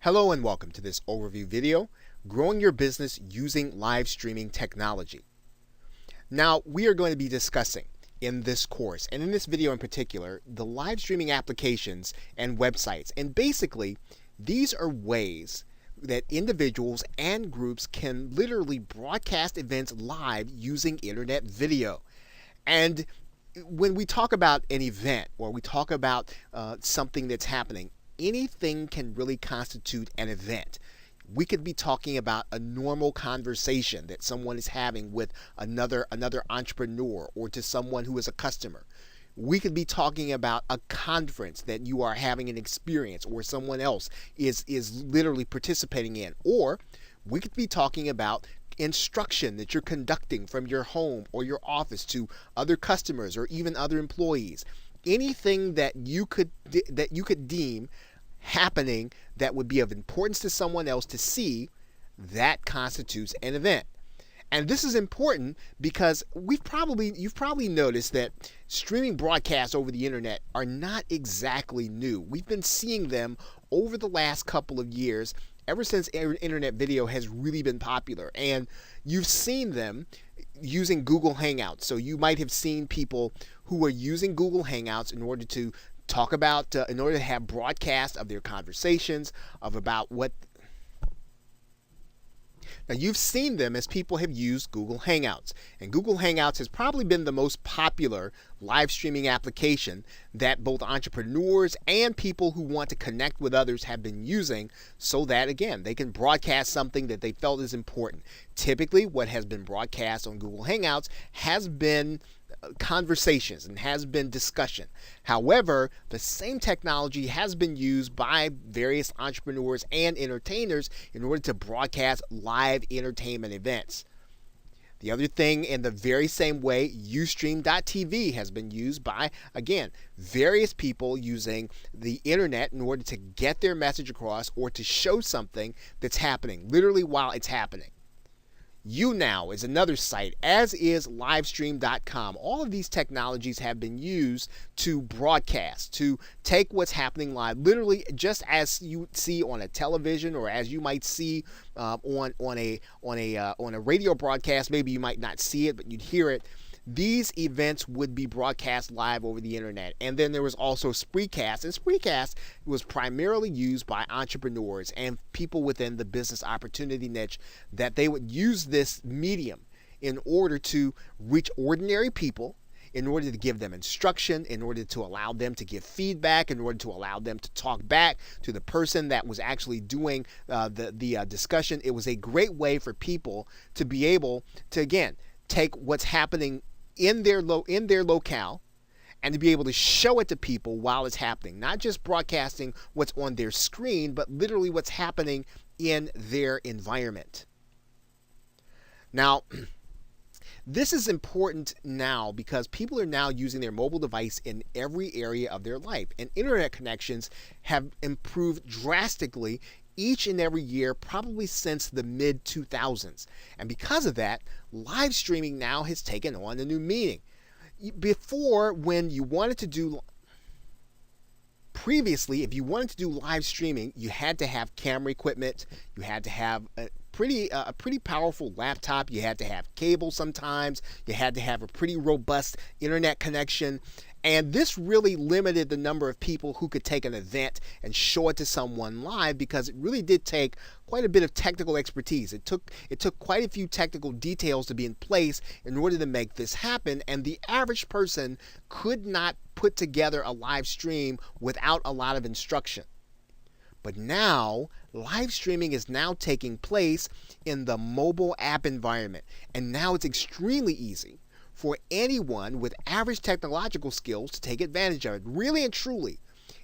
Hello and welcome to this overview video, Growing Your Business Using Live Streaming Technology. Now, we are going to be discussing in this course, and in this video in particular, the live streaming applications and websites. And basically, these are ways that individuals and groups can literally broadcast events live using internet video. And when we talk about an event or we talk about something that's happening, anything can really constitute an event. We could be talking about a normal conversation that someone is having with another entrepreneur or to someone who is a customer. We could be talking about a conference that you are having an experience or someone else is literally participating in. Or we could be talking about instruction that you're conducting from your home or your office to other customers or even other employees. Anything that you could deem happening that would be of importance to someone else to see, that constitutes an event. And this is important because you've probably noticed that streaming broadcasts over the internet are not exactly new. We've been seeing them over the last couple of years, ever since internet video has really been popular. And you've seen them using Google Hangouts. So you might have seen people who are using Google Hangouts in order to talk about, in order to have broadcasts of their conversations, of about what. Now, you've seen them as people have used Google Hangouts. And Google Hangouts has probably been the most popular live streaming application that both entrepreneurs and people who want to connect with others have been using so that, again, they can broadcast something that they felt is important. Typically, what has been broadcast on Google Hangouts has been conversations and has been discussion. However, the same technology has been used by various entrepreneurs and entertainers in order to broadcast live entertainment events. The other thing, in the very same way, Ustream.tv has been used by, again, various people using the internet in order to get their message across or to show something that's happening, literally while it's happening. YouNow is another site, as is Livestream.com. All of these technologies have been used to broadcast, to take what's happening live, literally just as you see on a television or as you might see on a radio broadcast. Maybe you might not see it, but you'd hear it. These events would be broadcast live over the internet. And then there was also Spreecast. And Spreecast was primarily used by entrepreneurs and people within the business opportunity niche, that they would use this medium in order to reach ordinary people, in order to give them instruction, in order to allow them to give feedback, in order to allow them to talk back to the person that was actually doing the discussion. It was a great way for people to be able to, again, take what's happening in their locale and to be able to show it to people while it's happening. Not just broadcasting what's on their screen, but literally what's happening in their environment. Now, this is important now because people are now using their mobile device in every area of their life, and internet connections have improved drastically each and every year, probably since the mid-2000s. And because of that, live streaming now has taken on a new meaning. Before, when you wanted to do, previously, if you wanted to do live streaming, you had to have camera equipment, you had to have a pretty powerful laptop, you had to have cable sometimes, you had to have a pretty robust internet connection. And this really limited the number of people who could take an event and show it to someone live, because it really did take quite a bit of technical expertise. It took quite a few technical details to be in place in order to make this happen, and the average person could not put together a live stream without a lot of instruction. But now, live streaming is now taking place in the mobile app environment, and now it's extremely easy for anyone with average technological skills to take advantage of it. Really and truly,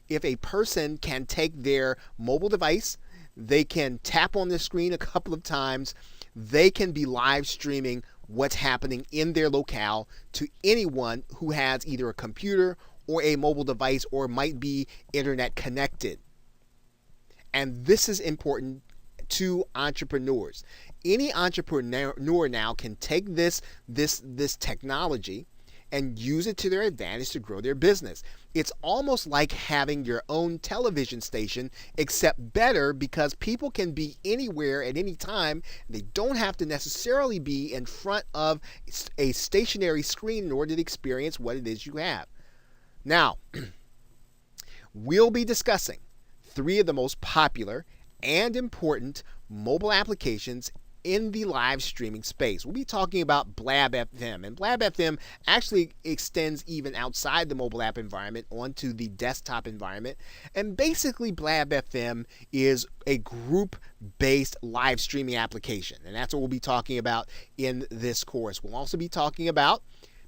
if a person can take their mobile device, they can tap on the screen a couple of times, they can be live streaming what's happening in their locale to anyone who has either a computer or a mobile device or might be internet connected. And this is important to entrepreneurs. Any entrepreneur now can take this technology and use it to their advantage to grow their business. It's almost like having your own television station, except better, because people can be anywhere at any time. They don't have to necessarily be in front of a stationary screen in order to experience what it is you have. Now, we'll be discussing 3 of the most popular and important mobile applications in the live streaming space. We'll be talking about Blab FM, and Blab FM actually extends even outside the mobile app environment onto the desktop environment. And basically, Blab FM is a group-based live streaming application, and that's what we'll be talking about in this course. We'll also be talking about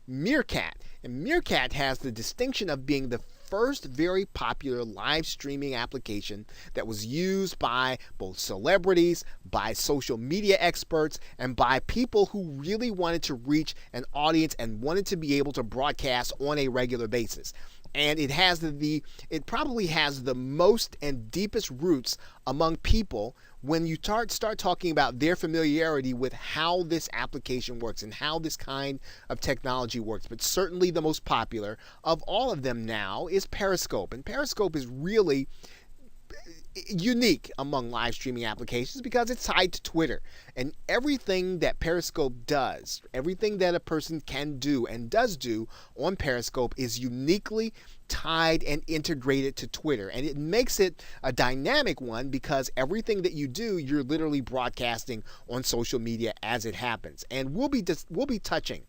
Meerkat, and Meerkat has the distinction of being the first very popular live streaming application that was used by both celebrities, by social media experts, and by people who really wanted to reach an audience and wanted to be able to broadcast on a regular basis. And it probably has the most and deepest roots among people when you start talking about their familiarity with how this application works and how this kind of technology works. But certainly the most popular of all of them now is Periscope. And Periscope is really unique among live streaming applications because it's tied to Twitter, and everything that Periscope does, everything that a person can do and does do on Periscope is uniquely tied and integrated to Twitter, and it makes it a dynamic one because everything that you do, you're literally broadcasting on social media as it happens. And we'll be touching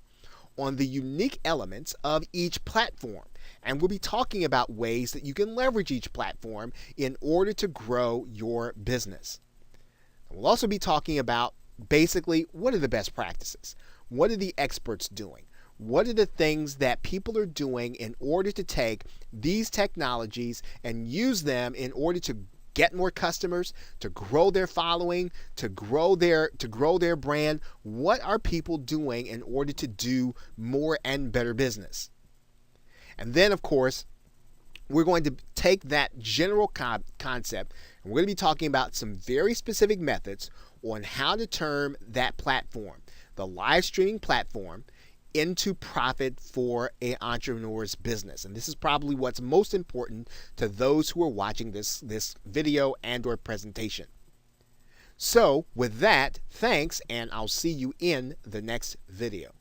on the unique elements of each platform. And we'll be talking about ways that you can leverage each platform in order to grow your business. We'll also be talking about basically what are the best practices? What are the experts doing? What are the things that people are doing in order to take these technologies and use them in order to get more customers, to grow their following, to grow their brand? What are people doing in order to do more and better business? And then, of course, we're going to take that general concept, and we're going to be talking about some very specific methods on how to turn that platform, the live streaming platform, into profit for an entrepreneur's business. And this is probably what's most important to those who are watching this video and or presentation. So with that, thanks, and I'll see you in the next video.